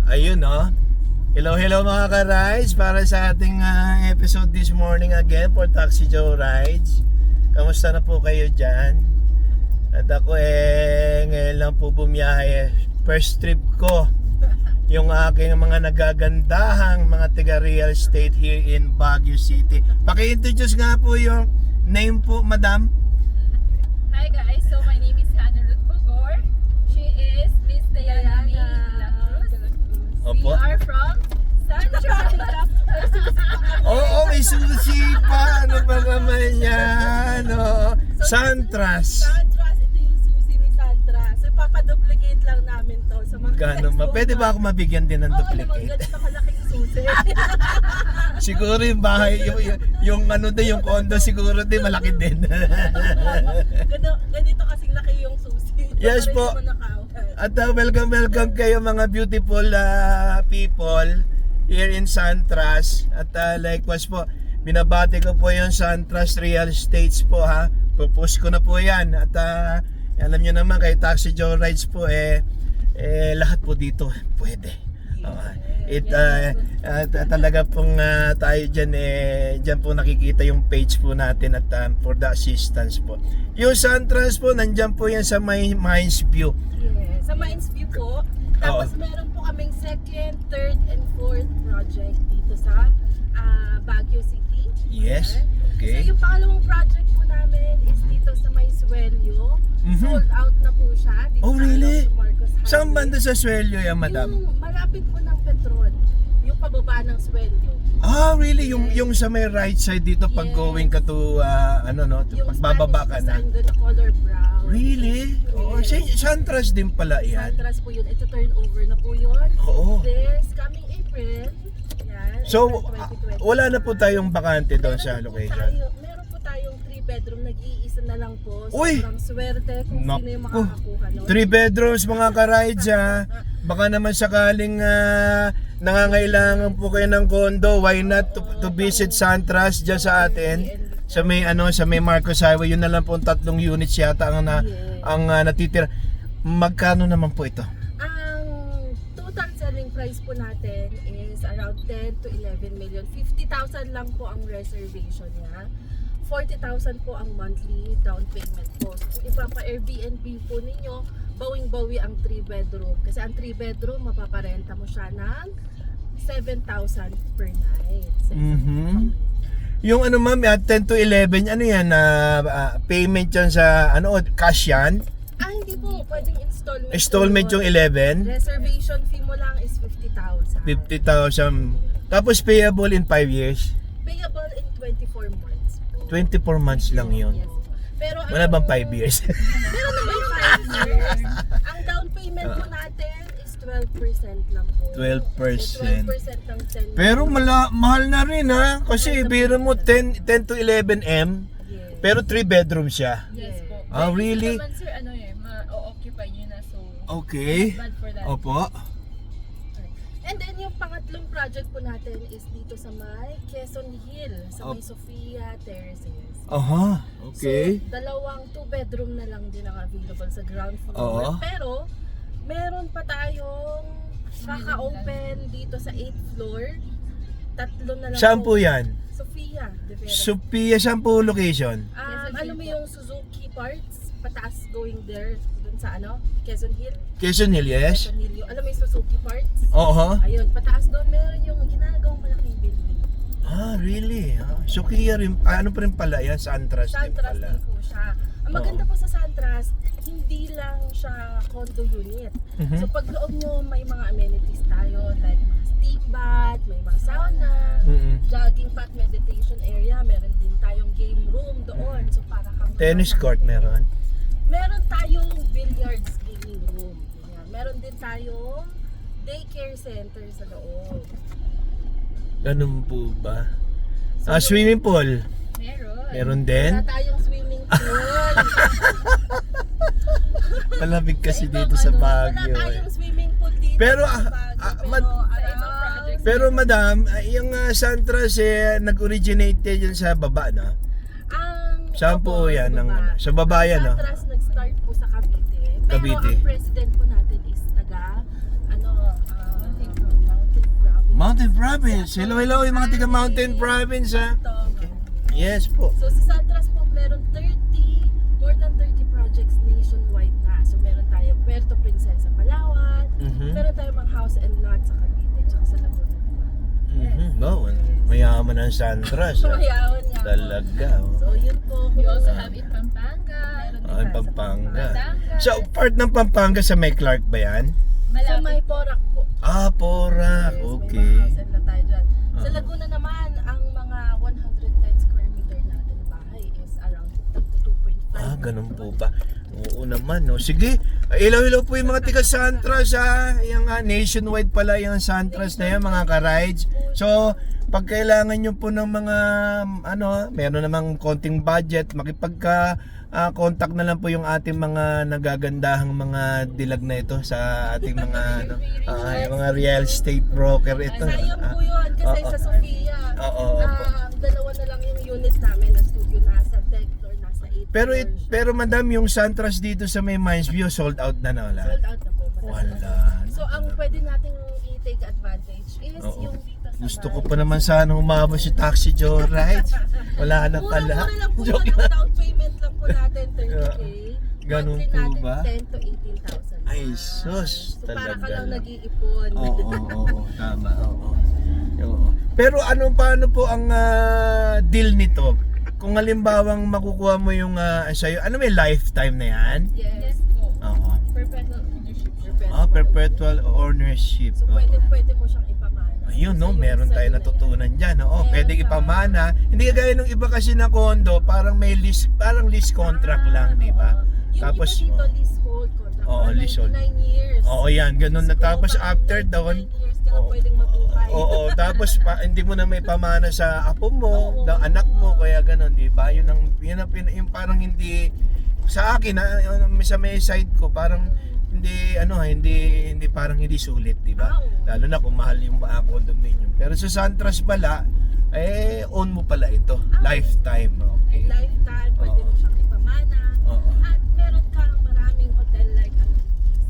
Ayun no. Hello mga ka-rides para sa ating episode this morning again for Taxi Joe Rides. Kamusta na po kayo dyan? At ako ngayon lang po bumiyahe. First trip ko. Yung aking mga nagagandahang mga taga real estate here in Baguio City. Paki-introduce nga po yung name po, madam. Hi guys, so my name is Hannah Ruth Bogor. She is Miss Diana Lacruz. Opo. We are from Sunshine. Oo, may susi pa. Ano ba naman yan? Santras. Santras, ito yung susi ni Santras. So, papaduplicate lang namin to sa mga Gano'n ba? Pwede ba ako mabigyan din ng Oo, duplicate? ganito kalaking susi. Siguro yung bahay, yung ano din, yung condo siguro din malaki din. Ganito kasing laki yung susi. Yes Para po. hindi mo nakawal. At welcome kayo mga beautiful people here in Santras. At likewise po, binabati ko po yung Santras Real Estates po ha. Pupush ko na po yan. At alam nyo naman kay Taxi Joe Rides po lahat po dito pwede. Talaga pong tayo dyan dyan po nakikita yung page po natin at for the assistance po. Yung Santras po, nandyan po yan sa Mines View. Yeah, sa Mines View po. Tapos meron po kaming second, third, and fourth project dito sa Baguio City. Yes, okay. So yung pangalawang project po namin is dito sa May Suelyo. Sold out na po siya. Dito Oh, really? Sa Marcos Highway. Saan banda sa Suelyo yan, madam? Yung malapit po ng Petron. Yung pababa ng Suelyo. Really? Yung sa may right side dito pag Yes. going ka to, Yung pagbababa ka Spanish na? design doon na color brown. Really? Oo, Santras din pala yan. Santras po yun. Ito turn over na po yun. Oo. This coming April. Yan. So, April 2021. wala na po tayong bakante doon sa location. Meron po tayong 3-bedroom. Nag-iisa na lang po. Uy! Sobrang swerte kung Naku. sino yung makakakuha. No? 3 bedrooms mga ka-rides ha. Baka naman sakaling nangangailangan po kayo ng condo, why not to visit Santras dyan sa atin? Sa may Marcos Highway, yun na lang po 3 units yata ang natitira. Magkano naman po ito? Ang total selling price po natin is around 10 to 11 million. 50,000 lang po ang reservation niya. 40,000 po ang monthly down payment po. So, kung ipapa-Airbnb po ninyo, bawing-bawi ang 3 bedroom. Kasi ang 3 bedroom, mapaparenta mo siya ng 7,000 per night. Yung ma'am, 10 to 11, ano yan, payment yan sa, cash yan? Hindi po. Pwedeng installment. Installment yung 11? Reservation fee mo lang is 50,000. 50,000. Tapos payable in 5 years? Payable in 24 months po. 24 months lang yun. Yes. Pero Wala bang 5 years? Meron naman 5 years. Ang down payment po natin is 12% lang po. 12%. So 12% ng 10. Pero mahal na rin ha. Kasi biro mo 10 to 11 M. Yes. Pero 3 bedroom siya. Yes po. Really? Naman sir, ma-occupy nyo na, so Okay. bad for that. Opo. And then yung pangatlong project po natin is dito sa may Quezon Hill, sa may Sofia Terraces. Aha. Okay. So, dalawang 2-bedroom na lang din ang available sa ground floor. Oo. Pero, meron pa tayong kaka-open dito sa 8th floor. 3 na lang. Saan po yan? Sofia. De Vera. Sophia, saan po location? Alam mo yung Suzuki parts, pataas going there, dun sa Quezon Hill. Quezon Hill, yes? Quezon Hill. Alam mo yung Suzuki parts? Oo. Ayun, pataas doon meron yung ginagawang malaking building. Really? So kaya rin, ano pa rin pala yan? Santras din Santras pala. din po siya. Ang maganda po sa Santras, hindi lang siya condo unit. So pag loob nyo, may mga amenities tayo like mga steam bath, may mga sauna, jogging path, meditation area, meron din tayong game room doon. So para kang Tennis court meron? Meron tayong billiards gaming room. Ganyan. Meron din tayong daycare center sa loob. Ganun po ba? Swimming pool? Meron. Meron din? Wala tayong swimming pool. Malamig kasi Ibang dito sa Wala Baguio. tayong swimming pool dito Pero, sa Baguio. ibang projects. Pero madam, yung Santras nag-originate yan sa baba na? Saan po yan? Sa baba yan, no? Santras nag-start po sa Cavite. Pero Cavite. ang president po natin is taga Mountain Province. Hello, hello yung mga taga Mountain Province ha. Ito, Yes po. so sa Santras po, meron more than 30 projects nationwide na. So meron tayong Puerto Princesa, Palawan, meron tayong mga house and lot sa Cavite, tsaka sa Laguna. No, mayaman ang Santras. So mayawan nga po. Talaga. So yun po. We also have in Pampanga. Meron din Ay, tayo sa Pampanga. Batangas. So, part ng Pampanga sa May Clark ba yan? Sa may Malapit. Porac po. Ah, Porac. Yes, Okay. may mga house and lot tayo dyan. Sa Ah. Laguna naman, ang mga 110 square meter natin na bahay is around 2.5. Ah, ganun po ba? Oo naman, no. Sige, ilaw-ilaw po yung mga tiga Santras, ha. Yung nationwide pala yung Santras na yan, mga ka-rides. So, pag kailangan nyo po ng mga, meron namang konting budget, contact na lang po yung ating mga nagagandahang mga dilag na ito sa ating mga, yung mga real estate broker ito. Sayang po yun kasi Oo. sa Sofia, Oo, opo. dalawa na lang yung unit namin na studio, nasa deck floor, nasa 8 Pero madam, yung Santras dito sa may Mines View, sold out na wala. sold out na po. Wala. So ang pwede nating i-take advantage is Oo. yung dito sa Gusto ko pa naman sana umabot si Taxi Joe Rides. Wala na pala. Mura lang po Joke yun. Ang lang. down payment lang po natin 30K. Ganun Monthly po natin ba? 10 to 18,000. Ay, sus, So para ka talaga lang lang. nag-iipon. Oo, tama. Oo. Pero paano po ang deal nito? Kung halimbawang makukuha mo yung sa'yo, may lifetime na yan? Yes. Yes po. Oo. Perpetual ownership. Perpetual ownership. So Oo. pwede mo siyang ipamana. Ayun, no, Kasi meron yung tayo sa'yo na natutunan dyan. Oo, Meron pwedeng ka. ipamana. Hindi kagaya nung iba kasi na condo, parang may lease, parang lease contract lang, di ba? Oo. Yung Tapos, iba dito, leasehold contract. Oo, for leasehold. 99 years. Oo, yan, ganun na. So, Tapos parang after 99 doon, years ka lang oo. pwedeng mabuhay. oo, tapos hindi mo na may pamana sa apo mo, Oo. anak mo, kaya ganun, di ba? Yung parang hindi, sa akin, sa may side ko, parang hindi parang hindi sulit, di ba? Oo. Lalo na kung mahal yung condominium. Pero sa Santras pala, own mo pala ito, lifetime, okay? Lifetime, pwede mo Oo. siyang ipamana. Oo. At meron kang maraming hotel-like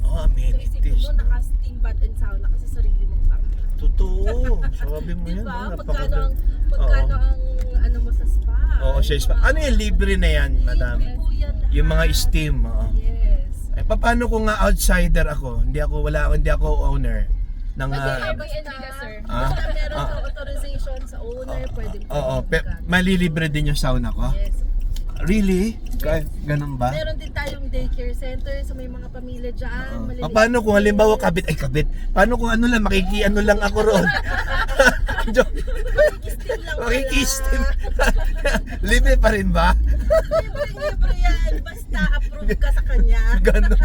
Oh, So isipin amenities. mo, naka-steam bath and sauna kasi sarili mong bahay. Totoo. Sabi mo yan, Diba? no? Magkano ang ano mo sa spa? Oo, sa spa. Ano yung libre na yan, madam? Libre po yan lahat. Yung mga steam, oo. Yes. Paano kung nga outsider ako? Hindi ako owner ng Pwede Ay, basta- boy, Enrica, sir. Ah? Basta meron kang authorization sa owner, pwede po. Oo, malilibre din yung sauna ko? Yes. Really? Ganun ba? Meron din tayong daycare center sa may mga pamilya dyan. maliliit. Paano kung halimbawa kabit? Paano kung makikiano lang ako roon? Makikistim lang Makikistim. Libre pa rin ba? Libre yan. Basta approve ka sa kanya. Ganun.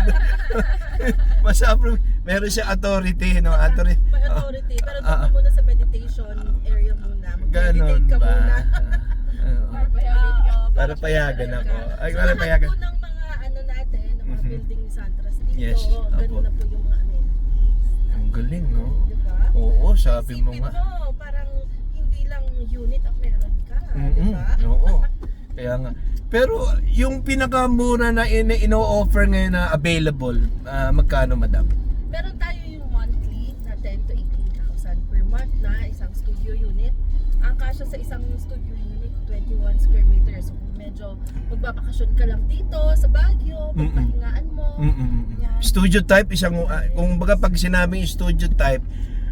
Mas approve. Meron siya authority, no? May authority. Pero doon ka muna sa meditation area muna. Ganon Mag-meditate ka ba? muna. Oo. Para payagan ako. Ay, So, para lahat payagan. po ng mga ano natin, ng mga building ni Santras dito, Yes, opo. ganun na po yung mga amenities. Ang galing, no? Diba? Oo, sabi mo Isipin nga. mo, parang hindi lang unit ang meron ka. Diba? Oo. Kaya nga. Pero yung pinakamura na ino-offer ngayon na available, magkano, madam? Meron tayo yung monthly na 10 to 18,000 per month na isang studio unit. Ang kasya sa isang studio unit, 21 square meters. So kung medyo magbabakasyon ka lang dito sa Baguio, pagpahingaan mo. Yan. Studio type, kung baga pag sinabing studio type,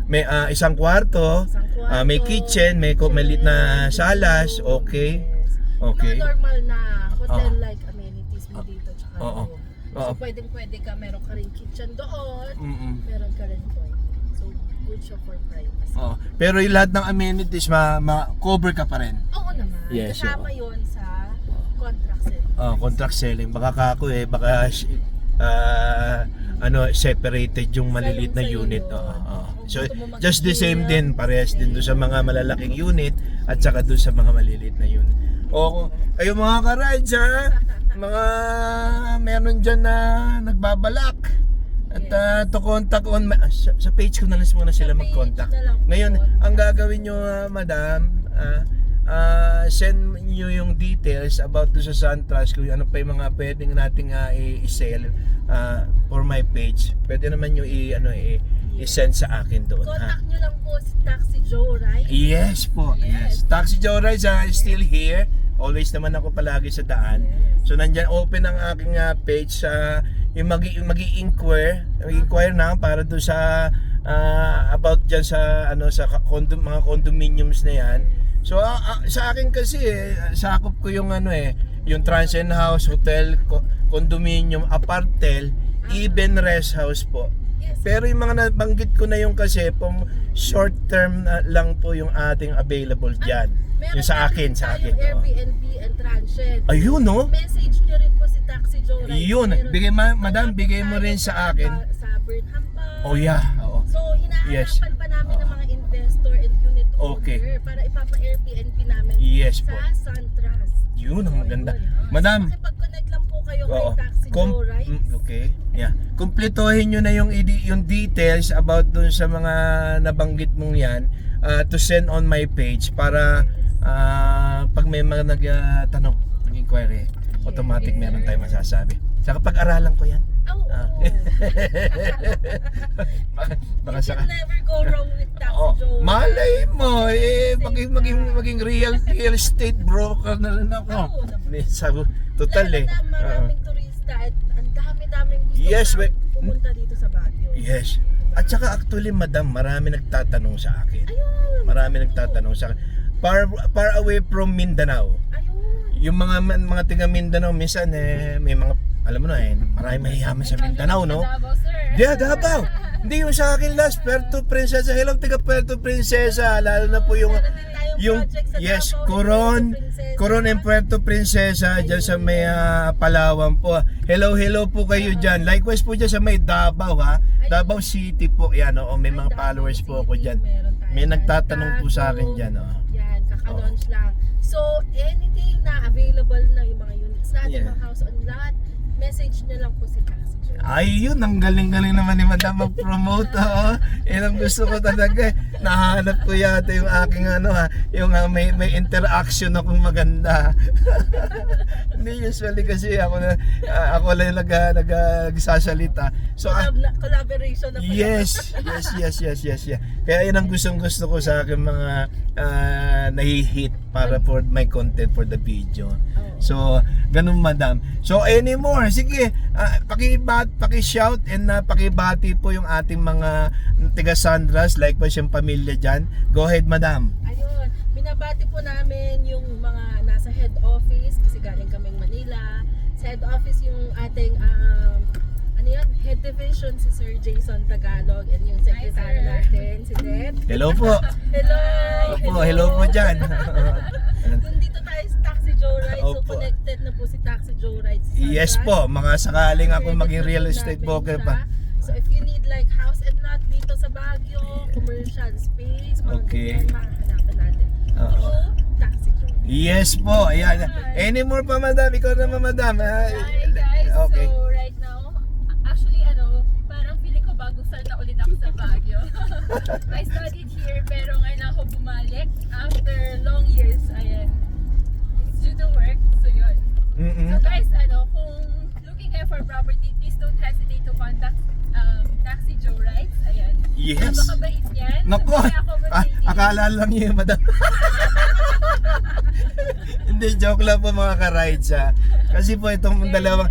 may isang kwarto, Isang kwarto, may kitchen, may maliit na salas, okay. Yes. Okay. Mga normal na hotel-like amenities mo dito. Tsaka Oo. room. Oo. So pwede ka, meron ka rin kitchen doon, meron ka rin toilet. So good siya for privacy. Oo. Pero yung lahat ng amenities, cover ka pa rin. Oo naman. Yes, Kasama yun sa contract selling. Contract selling. Baka separated yung maliliit na Sa'yo unit. yun. So, Kung gusto mo just the same mag-share, din, parehas din doon sa mga malalaking unit at saka doon sa mga maliliit na unit. O, kayo mga ka-rides, meron dyan na nagbabalak. At to contact on, sa page ko na lang muna sila Sa page mag-contact. na lang po. Ngayon, ang gagawin nyo, madam, send nyo yung details about do sa Santras, kung ano pa yung mga pwedeng nating i-sell for my page. Pwede naman nyo i-send sa akin doon, ha? Contact nyo lang po si Taxi Joe, right? Yes po, yes. Taxi Joe Rides is still here. Always naman ako palagi sa daan. So nandyan open ang aking page sa yung mag-inquire na para doon sa about dyan sa sa mga condominiums na yan. So sa akin kasi sakop ko yung yung transient house, hotel, condominium, apartel, even rest house po. Yes. Pero yung mga nabanggit ko na yung kasi short term lang po yung ating available dyan. Yung sa akin, tayong Airbnb and transient. Ayun, no? Message nyo rin po si Taxi Joe, right? Yun, bigay madam, bigay mo rin sa akin. Sa Burnham Park. Oh yeah, oo. So, hinahanapan pa namin ng mga investor and unit Okay. owner para ipapa-Airbnb namin Yes po. sa Santras. Yun ang maganda. Yun. Madam, So, makipag-connect lang po kayo kay oo. Taxi Joe, right? Okay. Yeah. Kumpletohin nyo na yung details about dun sa mga nabanggit mong yan to send on my page para pag may mga nagtanong, nag-inquiry, automatic meron tayong masasabi. Saka pag-aralan ko yan. Oh, Baka you can never go wrong with Taxi Joe. malay mo maging real estate broker na rin ako. Oo naman. Sabi, total Dahil maraming turista at ang dami-daming gusto Yes, na pumunta dito sa Baguio. Yes. At saka actually, madam, marami nagtatanong sa akin. Ayun. Marami nagtatanong sa akin. Far away from Mindanao. Ayun. Yung mga taga Mindanao, minsan may mga, alam mo na marami mahihaman sa Mindanao, no? Davao, sir. Yeah, Davao. Hindi yung sa akin last, Puerto Princesa. Hello, taga Puerto Princesa. Lalo na po yung project sa yes, Davao, Coron Princesa. Coron and Puerto Princesa dyan sa may Palawan po. Hello po kayo dyan. Likewise po dyan sa may Davao, ha. Davao City po. Yan, may mga followers po ako dyan. May nagtatanong po sa akin dyan, Yan, kaka-launch lang. So, anything na available na yung mga units natin, Yeah. mga house on lot, message nyo lang po si Taxi Joe. Ayun, ang galing-galing naman ni Madam mag-promote, Yan ang gusto ko talaga. Nahanap ko yata yung aking yung may interaction akong maganda. Hindi usually kasi ako lang nagsasalita. So Collaboration na pala. yes. Kaya yun ang gustong-gusto ko sa aking mga nahihit para for my content for the video. So, ganun madam. So, anymore, sige, paki-shout and paki-bati po yung ating mga tiga Sandras, likewise yung pamilya dyan. Go ahead, madam. Ayun, binabati po namin yung mga nasa head office kasi galing kaming Manila. Sa head office yung ating head division si Sir Jason Tagalog and yung secretary natin si Deb. Hello po. Hello po dyan. Nandito tayo sa Taxi Joe Rides, so Opo. connected na po si Taxi Joe Rides sa Yes Sandras. po, mga sakaling ako maging real estate broker pa. So if you need like house and lot dito sa Baguio, commercial space, mga Okay. ganyan, makahanapan natin. Oo. Through Taxi Joe. Yes po, ayan. Any more pa madam? Ikaw naman madam. Hi guys, Okay. so right now, actually parang feeling ko bago sana ulit ako sa Baguio. I studied here pero ngayon ako bumalik after long years. Ayan. It's due to work, so yun. So guys, kung looking kayo for property, please don't hesitate to contact Taxi Joe Rides. Ayan. Yes. Napakabait niyan. Nako, Kaya accommodating. akala lang yun madam. Hindi, joke lang po mga ka-rides Kasi po itong dalawang,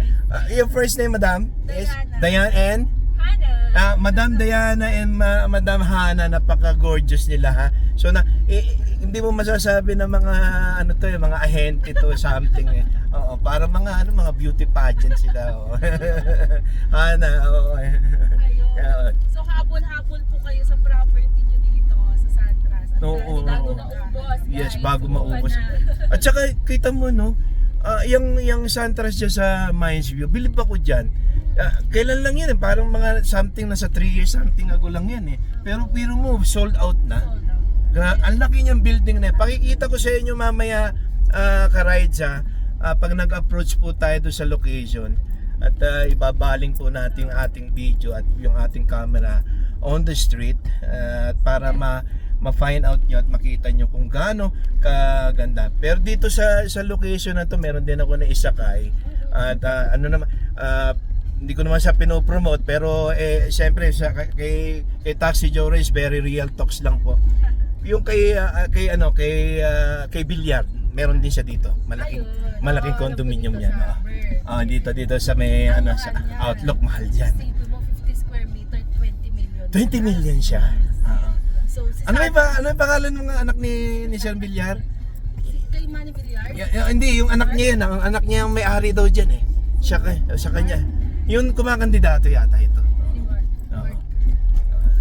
yung first name madam is Diana and? Hannah. Madam Diana and Madam Hannah, napaka-gorgeous nila ha. So hindi mo masasabi na mga yung mga ahente to something Oo, para mga mga beauty pageant sila Hannah, Ayun. So habol-habol po kayo sa property nyo dito sa Santras. At Oo. bago Maubos, Yes, guys. bago maubos. Na. At saka kita mo yung Santras dyan sa Mines View, bilib ako dyan. Kailan lang yan parang mga something nasa 3 years something ago lang yan Pero piro mo, sold out na. Ang laki niyang building na Pakikita ko sa inyo mamaya ka-rides pag nag-approach po tayo doon sa location. At ibabaling po natin yung ating video at yung ating camera on the street para ma-find out nyo at makita nyo kung gaano kaganda. Pero dito sa location na to meron din ako na isakay at hindi ko naman siya pinopromote, pero siyempre kay Taxi Joe Ray is very real talks lang po. Yung kay Bilyar, meron din siya dito. Malaking condominium yan. Dito sa may sa Outlook, mahal diyan. Isipin mo 50 square meter, 20 million. 20 million siya. So, si Ano yung pangalan ng mga anak ni Sir Bilyar? kay Manny Villar? Hindi, yung anak niya yan. Ang anak niya yung may-ari daw dyan eh. Sa kanya. Yung kumakandidato yata ito. Si Mark. Oo.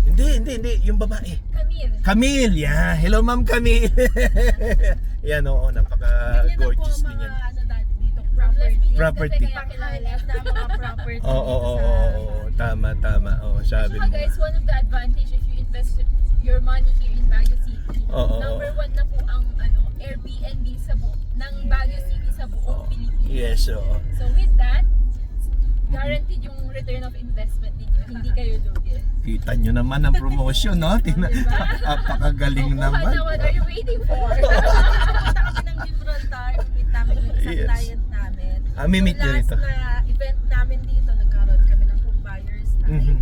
Hindi. Yung babae. Camille. Camille, yeah. Hello, Ma'am Camille. Yan, oo. Napaka-gorgeous din yan. Ano dati dito, Property. Kasi kaya kilala. na mga property. Oo. Tama. Oo, sabi Saka mo. guys, one of the advantage if you invest your money here in Baguio City, Oo. number 1 na po ang Airbnb sa ng Baguio City sa buong Pilipinas. Yes, oo. So with that, guaranteed yung return of investment ninyo. Hindi kayo lugi. Kita nyo naman ang promotion, no? Napakagaling naman. Na, what are you waiting for? Punta kami ng Gibraltar, meet namin yung isang Yes. client namin. Meet nyo Yung rito. last na event namin dito, nagkaroon kami ng home buyers night. Mhm.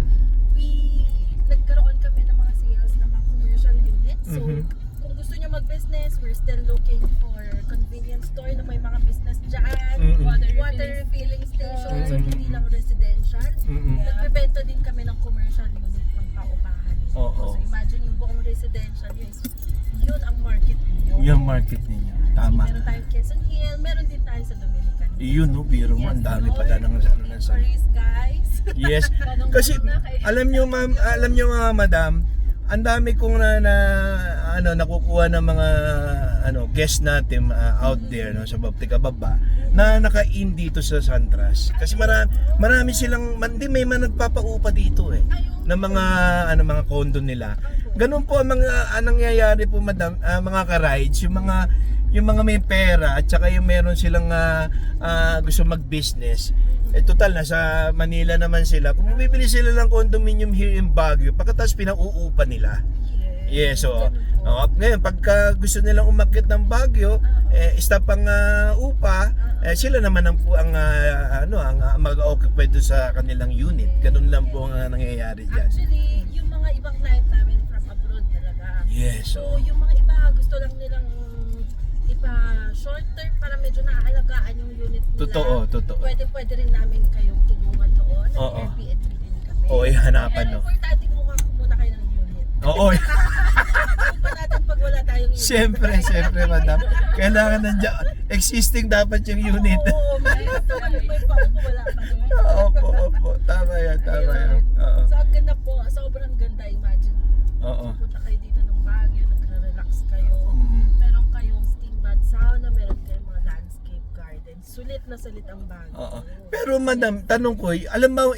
Nagkaroon kami ng mga sales ng mga commercial units. So, Mhm. kung gusto nyo mag-business, we're still looking for convenience store na may mga business dyan. Mhm. Water refilling station, so Mhm. hindi lang residential. Mhm. Nagbebenta din kami ng commercial unit pang paupahan. Oo. So imagine yung buong residential yun ang market ninyo. Yung market ninyo. Tama. Meron tayong Quezon Hill, meron din tayo sa Dominican. Yun, no? Biro mo. Ang dami pala ng Inquiries, guys. Yes. Kasi alam nyo mga madam, ang dami kong nakukuha ng mga guest natin out there sa baba na naka-in dito sa Santras. Kasi marami silang may nagpapaupa dito ng mga condo nila. Ganun po ang mga nangyayari po madam, mga ka-rides, yung mga may pera at saka yung meron silang gusto mag-business. Total, nasa Manila naman sila. Kung bibili sila ng condominium here in Baguio, pagkatapos pinauupa nila. Yes, so ngayon pagka gusto nilang umakyat ng Baguio, stop ang upa, sila naman ang mag-occupy doon sa kanilang unit. Ganun lang po ang nangyayari diyan. Actually, yung mga ibang client namin from abroad talaga. Yes. So, yung mga iba gusto lang nilang short term para medyo naalagaan yung unit nila. Totoo. Pwede rin namin kayong tulungan doon. Oo. Airbnb din kami. Hanapan, And no? importante kumuha muna kayo ng unit. Oo. Kung pa natin pag wala tayong unit. Siyempre, madam. Kailangan nandiyan. Existing dapat yung unit. Oo, may paupo, wala pa naman. Opo. Tama yan. Oo. So, ang ganda po. Sobrang ganda. Imagine. Oo. Punta kayo dito ng Baguio, nagre-relax kayo. Mm. Meron kayong steam bath sauna, meron kayong mga landscape garden. Sulit ang Baguio. Oo. Pero madam, tanong ko, alam mo,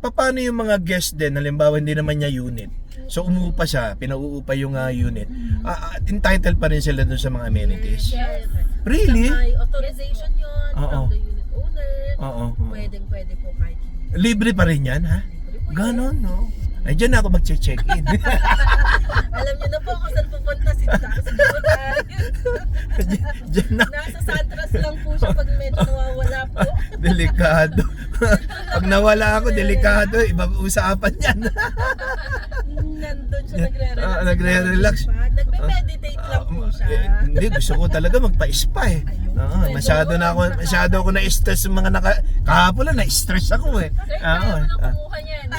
paano yung mga guest din, halimbawa hindi naman niya unit. So umuupa siya, pinauupa yung unit. Entitled pa rin sila dun sa mga amenities. Yes. Really? May authorization yun Oo. from the unit owner. Oo. Pwede po kahit hindi. Libre pa rin yan, ha? Ganon, no? Ay, dyan ako mag-check-in. Alam niyo na po kung saan pupunta si Taxi Dyan na. Nasa Santras lang po siya pag medyo nawawala po. Delikado. Pag nawala ako, delikado. Ibang usapan yan. Nandun siya nagre-relax. Nagre-relax. Nagme-meditate lang po siya. Hindi, gusto ko talaga magpa-spa eh. Masyado ako na-stress yung mga kahapon lang na-stress ako eh. Sir, kaya mo na kumuha niyan.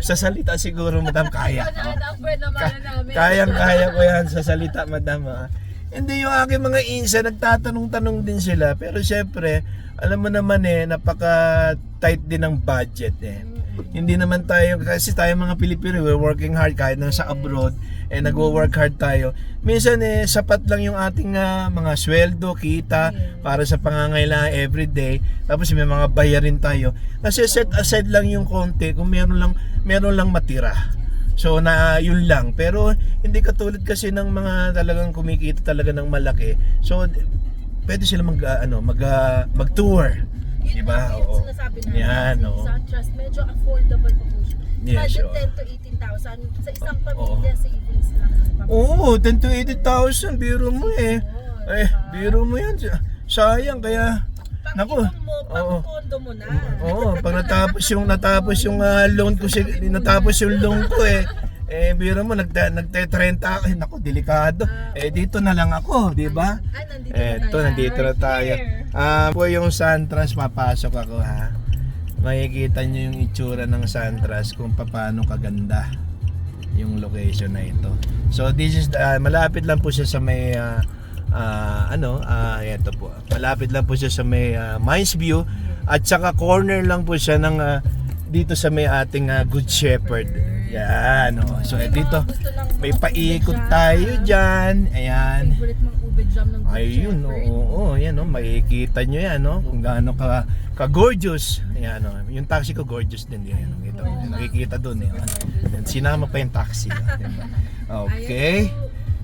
Sa salita siguro, madam, kaya. Upward naman namin. Kaya ko yan sa salita, madam. Hindi, yung aking mga insa, nagtatanong-tanong din sila. Pero syempre, alam mo naman napaka-tight din ng budget eh. Hindi naman tayo, kasi tayo mga Pilipino, we're working hard kahit nasa abroad, nagwo-work hard tayo. Minsan sapat lang yung ating mga sweldo, kita, para sa pangangailangan everyday. Tapos may mga bayarin tayo. Kasi set aside lang yung konti kung meron lang matira. So yun lang. Pero hindi katulad kasi ng mga talagang kumikita talaga ng malaki. So pwede sila mag-tour. Diba? Oo. Sinasabi natin, Yan, oo. Santras, medyo affordable po po siya. Yes, Budget oo. 10 to 18,000 sa isang pamilya, savings lang. Oo, 10 to 80,000, biro mo eh. Biro mo yan. Sayang, kaya Pag Naku. inom mo, pang Oo. kondo mo na. Oo, pag natapos yung loan ko, natapos yung loan ko biro mo nagte-30 ako, naku, delikado. Dito na lang ako, di ba? Nandito na tayo. Nandito na tayo. Po yung Santras, papasok ako ha. Makikita nyo yung itsura ng Santras kung paano kaganda yung location na ito. So this is malapit lang po siya sa may ito po. Malapit lang po siya sa may Mines View at saka corner lang po siya ng dito sa may ating Good Shepherd. Yan, oh. So dito may paikot tayo diyan. Ayan. Favorite mong ube jam ng Good Ayun, Shepherd. oo, yan oh, makikita nyo yan, no? Kung gaano ka gorgeous. Ayan, oh. Yung taxi ko gorgeous din yan. Ito, nakikita doon Sinama pa yung taxi. Okay.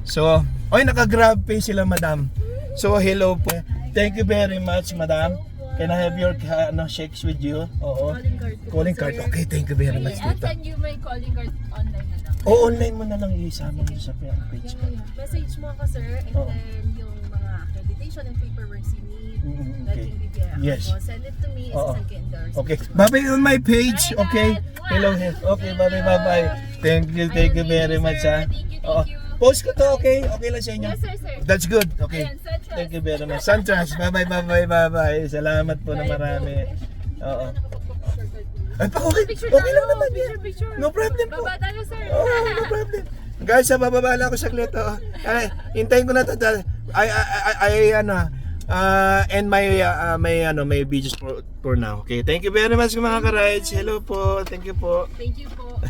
So, naka-grab pay sila, madam. So, hello po. Thank you very much, madam. Can I have your shakes with you? Oo. Calling card. Okay, thank you very much, I'll tita. send you my calling card online na lang. Online mo na lang isama mo sa page ko. Message mo ako, sir, and Oo. then yung mga accreditation and paperwork you need, Okay. pwedeng bibigyan ako. Yes. Send it to me, Oo. isasend ko endorse. Okay. Bye-bye on my page. Bye, Okay. guys. Hello. Okay, bye-bye. Thank you very much, ha. Oo. Thank you. Post ko to, okay? Okay lang sa inyo? Yes, sir. That's good. Okay. Ayan, Santras. Thank you very much. Santras. Bye-bye. Salamat po na marami. Oo. Ay, okay. Picture Okay lang tayo. naman yan. Picture. No problem po. Baba tayo, sir. No problem. Guys, bababa lang ako saglit. Hintayin ko na to. And my videos for now. Okay. Thank you very much mga ka-rides. Hello po. Thank you po. Thank you po.